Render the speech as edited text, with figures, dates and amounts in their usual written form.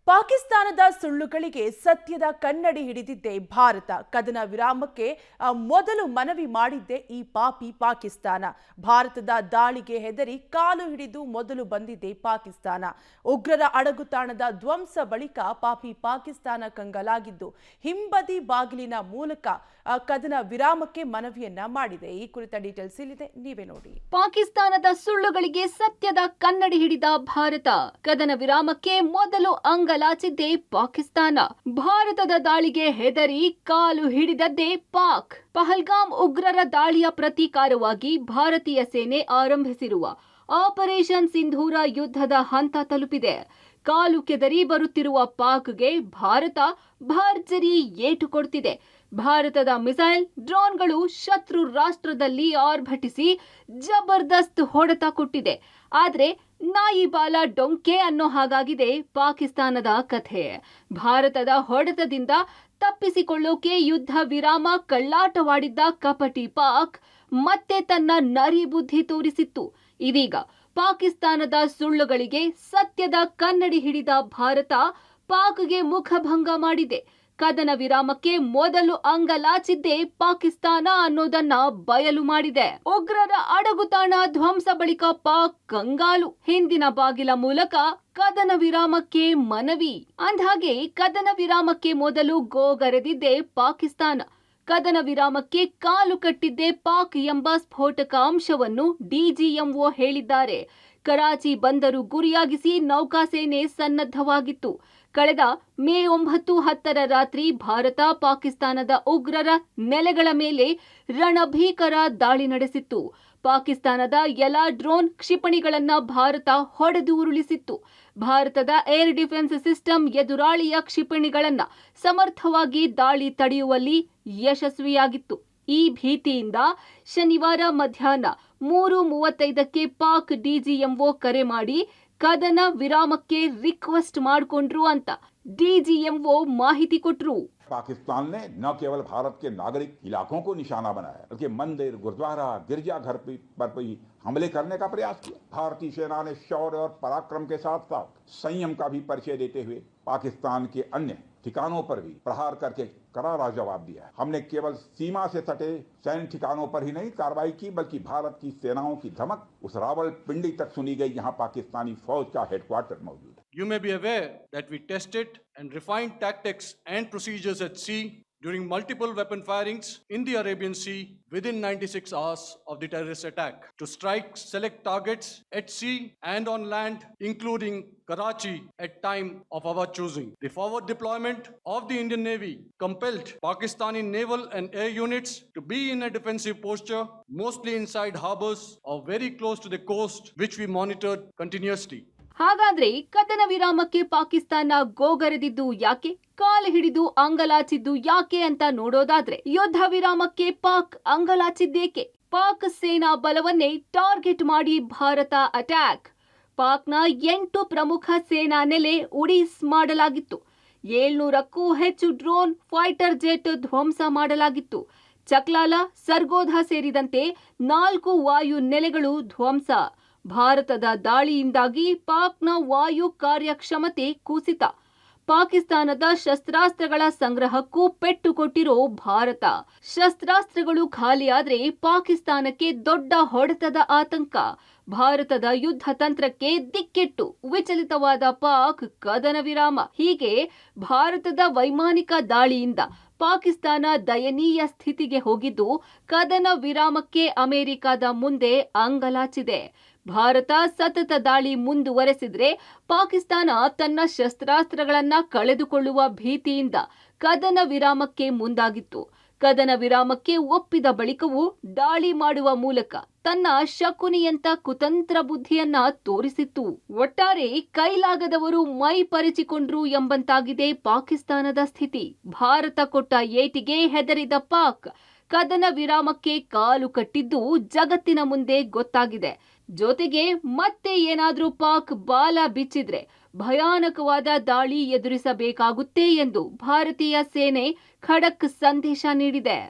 ಪಾಕಿಸ್ತಾನದ ಸುಳ್ಳುಗಳಿಗೆ ಸತ್ಯದ ಕನ್ನಡಿ ಹಿಡಿದಿದ್ದೇ ಭಾರತ. ಕದನ ವಿರಾಮಕ್ಕೆ ಮೊದಲು ಮನವಿ ಮಾಡಿದ್ದೇ ಈ ಪಾಪಿ ಪಾಕಿಸ್ತಾನ. ಭಾರತದ ದಾಳಿಗೆ ಹೆದರಿ ಕಾಲು ಹಿಡಿದು ಮೊದಲು ಬಂದಿದ್ದೇ ಪಾಕಿಸ್ತಾನ. ಉಗ್ರರ ಅಡಗುತಾಣದ ಧ್ವಂಸ ಬಳಿಕ ಪಾಪಿ ಪಾಕಿಸ್ತಾನ ಕಂಗಾಲಾಗಿದ್ದು ಹಿಂಬದಿ ಬಾಗಿಲಿನ ಮೂಲಕ ಕದನ ವಿರಾಮಕ್ಕೆ ಮನವಿಯನ್ನ ಮಾಡಿದೆ. ಈ ಕುರಿತ ಡೀಟೇಲ್ಸ್ ಇಲ್ಲಿದೆ, ನೀವೇ ನೋಡಿ. ಪಾಕಿಸ್ತಾನದ ಸುಳ್ಳುಗಳಿಗೆ ಸತ್ಯದ ಕನ್ನಡಿ ಹಿಡಿದ ಭಾರತ. ಕದನ ವಿರಾಮಕ್ಕೆ ಮೊದಲು ಅಂಗಲಾಚಿದ್ದೇ ಪಾಕಿಸ್ತಾನ. ಭಾರತದ ದಾಳಿಗೆ ಹೆದರಿ ಕಾಲು ಹಿಡಿದದ್ದೇ ಪಾಕ್. ಪಹಲ್ಗಾಮ್ ಉಗ್ರರ ದಾಳಿಯ ಪ್ರತೀಕಾರವಾಗಿ ಭಾರತೀಯ ಸೇನೆ ಆರಂಭಿಸಿರುವ ಆಪರೇಷನ್ ಸಿಂಧೂರ ಯುದ್ಧದ ಹಂತ ತಲುಪಿದೆ. ಕಾಲು ಕೆದರಿ ಬರುತ್ತಿರುವ ಪಾಕ್ಗೆ ಭಾರತ ಭರ್ಜರಿ ಏಟು ಕೊಡ್ತಿದೆ. ಭಾರತದ ಮಿಸೈಲ್ ಡ್ರೋನ್ಗಳು ಶತ್ರು ರಾಷ್ಟ್ರದಲ್ಲಿ ಆರ್ಭಟಿಸಿ ಜಬರ್ದಸ್ತ್ ಹೊಡೆತ ಕೊಟ್ಟಿದೆ. ಆದ್ರೆ ನಾಯಿ ಬಾಲ ಡೊಂಕೆ ಅನ್ನೋ ಹಾಗಾಗಿದೆ ಪಾಕಿಸ್ತಾನದ ಕಥೆ. ಭಾರತದ ಹೊಡೆತದಿಂದ ತಪ್ಪಿಸಿಕೊಳ್ಳೋಕೆ ಯುದ್ಧ ವಿರಾಮ ಕಳ್ಳಾಟವಾಡಿದ್ದ ಕಪಟಿ ಪಾಕ್ ಮತ್ತೆ ತನ್ನ ನರಿ ಬುದ್ಧಿ ತೋರಿಸಿತ್ತು. ಇದೀಗ ಪಾಕಿಸ್ತಾನದ ಸುಳ್ಳುಗಳಿಗೆ ಸತ್ಯದ ಕನ್ನಡಿ ಹಿಡಿದ ಭಾರತ ಪಾಕ್ಗೆ ಮುಖಭಂಗ ಮಾಡಿದೆ. ಕದನ ವಿರಾಮಕ್ಕೆ ಮೊದಲು ಅಂಗಲಾಚಿದ್ದೇ ಪಾಕಿಸ್ತಾನ ಅನ್ನೋದನ್ನ ಬಯಲು ಮಾಡಿದೆ. ಉಗ್ರರ ಅಡಗುತಾಣ ಧ್ವಂಸ ಬಳಿಕ ಪಾಕ್ ಕಂಗಾಲು. ಹಿಂದಿನ ಬಾಗಿಲ ಮೂಲಕ ಕದನ ವಿರಾಮಕ್ಕೆ ಮನವಿ. ಅಂದ್ಹಾಗೆ ಕದನ ವಿರಾಮಕ್ಕೆ ಮೊದಲು ಗೋಗರೆದಿದ್ದೇ ಪಾಕಿಸ್ತಾನ. ಕದನ ವಿರಾಮಕ್ಕೆ ಕಾಲು ಕಟ್ಟಿದ್ದೇ ಪಾಕ್ ಎಂಬ ಸ್ಫೋಟಕ ಅಂಶವನ್ನು ಡಿಜಿಎಂಒ ಹೇಳಿದ್ದಾರೆ. ಕರಾಚಿ ಬಂದರು ಗುರಿಯಾಗಿಸಿ ನೌಕಾಸೇನೆ ಸನ್ನದ್ಧವಾಗಿತ್ತು. ಕಳೆದ ಮೇ 9-10 ರಾತ್ರಿ ಭಾರತ ಪಾಕಿಸ್ತಾನದ ಉಗ್ರರ ನೆಲೆಗಳ ಮೇಲೆ ರಣಭೀಕರ ದಾಳಿ ನಡೆಸಿತ್ತು. ಪಾಕಿಸ್ತಾನದ ಎಲ್ಲ ಡ್ರೋನ್ ಕ್ಷಿಪಣಿಗಳನ್ನ ಭಾರತ ಹೊಡೆದು ಉರುಳಿಸಿತ್ತು. ಭಾರತದ ಏರ್ ಡಿಫೆನ್ಸ್ ಸಿಸ್ಟಮ್ ಎದುರಾಳಿಯ ಕ್ಷಿಪಣಿಗಳನ್ನ ಸಮರ್ಥವಾಗಿ ದಾಳಿ ತಡೆಯುವಲ್ಲಿ ಯಶಸ್ವಿಯಾಗಿತ್ತು. ಈ ಭೀತಿಯಿಂದ ಶನಿವಾರ ಮಧ್ಯಾಹ್ನ 3:35ಕ್ಕೆ ಪಾಕ್ ಡಿಜಿಎಂಒ ಕರೆ ಮಾಡಿ ಕದನ ವಿರಾಮಕ್ಕೆ ರಿಕ್ವೆಸ್ಟ್ ಮಾಡಿಕೊಂಡ್ರು ಅಂತ ಡಿಜಿಎಂಒ ಮಾಹಿತಿ ಕೊಟ್ರು. पाकिस्तान ने न केवल भारत के नागरिक इलाकों को निशाना बनाया, बल्कि मंदिर, गुरुद्वारा, गिरजाघर पर भी हमले करने का प्रयास किया। भारतीय सेना ने शौर्य और पराक्रम के साथ साथ संयम का भी परिचय देते हुए पाकिस्तान के अन्य ठिकानों पर भी प्रहार करके करारा जवाब दिया। हमने केवल सीमा से सटे सैन्य ठिकानों पर ही नहीं कार्रवाई की, बल्कि भारत की सेनाओं की धमक उस रावलपिंडी तक सुनी गई, जहां पाकिस्तानी फौज का हेडक्वार्टर मौजूद है। You may be aware that we tested and refined tactics and procedures at sea during multiple weapon firings in the Arabian Sea within 96 hours of the terrorist attack to strike select targets at sea and on land, including Karachi at time of our choosing. The forward deployment of the Indian Navy compelled Pakistani naval and air units to be in a defensive posture, mostly inside harbors or very close to the coast, which we monitored continuously. ಹಾಗಾದ್ರೆ ಕದನ ವಿರಾಮಕ್ಕೆ ಪಾಕಿಸ್ತಾನ ಗೋಗರೆದಿದ್ದು ಯಾಕೆ, ಕಾಲು ಹಿಡಿದು ಅಂಗಲಾಚಿದ್ದು ಯಾಕೆ ಅಂತ ನೋಡೋದಾದ್ರೆ, ಯುದ್ಧ ವಿರಾಮಕ್ಕೆ ಪಾಕ್ ಅಂಗಲಾಚಿದ್ದೇಕೆ? ಪಾಕ್ ಸೇನಾ ಬಲವನ್ನೇ target ಮಾಡಿ ಭಾರತ ಅಟ್ಯಾಕ್. ಪಾಕ್ನ 8 ಪ್ರಮುಖ ಸೇನಾ ನೆಲೆ ಉಡೀಸ್ ಮಾಡಲಾಗಿತ್ತು. 700ಕ್ಕೂ ಹೆಚ್ಚು ಡ್ರೋನ್, ಫೈಟರ್ ಜೆಟ್ ಧ್ವಂಸ ಮಾಡಲಾಗಿತ್ತು. ಚಕ್ಲಾಲ, ಸರ್ಗೋಧಾ ಸೇರಿದಂತೆ 4 ವಾಯು ನೆಲೆಗಳು ಧ್ವಂಸ. ಭಾರತದ ದಾಳಿಯಿಂದಾಗಿ ಪಾಕ್ನ ವಾಯು ಕಾರ್ಯಕ್ಷಮತೆ ಕುಸಿತ. ಪಾಕಿಸ್ತಾನದ ಶಸ್ತ್ರಾಸ್ತ್ರಗಳ ಸಂಗ್ರಹಕ್ಕೂ ಪೆಟ್ಟು ಕೊಟ್ಟಿರೋ ಭಾರತ. ಶಸ್ತ್ರಾಸ್ತ್ರಗಳು ಖಾಲಿಯಾದ್ರೆ ಪಾಕಿಸ್ತಾನಕ್ಕೆ ದೊಡ್ಡ ಹೊಡೆತದ ಆತಂಕ. ಭಾರತದ ಯುದ್ಧ ತಂತ್ರಕ್ಕೆ ದಿಕ್ಕೆಟ್ಟು ವಿಚಲಿತವಾದ ಪಾಕ್ ಕದನ ವಿರಾಮ. ಹೀಗೆ ಭಾರತದ ವೈಮಾನಿಕ ದಾಳಿಯಿಂದ ಪಾಕಿಸ್ತಾನ ದಯನೀಯ ಸ್ಥಿತಿಗೆ ಹೋಗಿದ್ದು ಕದನ ವಿರಾಮಕ್ಕೆ ಅಮೆರಿಕದ ಮುಂದೆ ಅಂಗಲಾಚಿದೆ. ಭಾರತ ಸತತ ದಾಳಿ ಮುಂದುವರೆಸಿದ್ರೆ ಪಾಕಿಸ್ತಾನ ತನ್ನ ಶಸ್ತ್ರಾಸ್ತ್ರಗಳನ್ನ ಕಳೆದುಕೊಳ್ಳುವ ಭೀತಿಯಿಂದ ಕದನ ವಿರಾಮಕ್ಕೆ ಮುಂದಾಗಿತ್ತು. ಕದನ ವಿರಾಮಕ್ಕೆ ಒಪ್ಪಿದ ಬಳಿಕವೂ ದಾಳಿ ಮಾಡುವ ಮೂಲಕ ತನ್ನ ಶಕುನಿಯಂತ ಕುತಂತ್ರ ಬುದ್ಧಿಯನ್ನ ತೋರಿಸಿತ್ತು. ಒಟ್ಟಾರೆ ಕೈಲಾಗದವರು ಮೈ ಪರಿಚಿಕೊಂಡ್ರು ಎಂಬಂತಾಗಿದೆ ಪಾಕಿಸ್ತಾನದ ಸ್ಥಿತಿ. ಭಾರತ ಕೊಟ್ಟ ಏಟಿಗೆ ಹೆದರಿದ ಪಾಕ್ ಕದನ ವಿರಾಮಕ್ಕೆ ಕಾಲು ಕಟ್ಟಿದ್ದು ಜಗತ್ತಿನ ಮುಂದೆ ಗೊತ್ತಾಗಿದೆ. ಜೊತೆಗೆ ಮತ್ತೆ ಏನಾದ್ರೂ ಪಾಕ್ ಬಾಲ ಬಿಚ್ಚಿದ್ರೆ ಭಯಾನಕವಾದ ದಾಳಿ ಎದುರಿಸಬೇಕಾಗುತ್ತೆ ಎಂದು ಭಾರತೀಯ ಸೇನೆ ಖಡಕ್ ಸಂದೇಶ ನೀಡಿದೆ.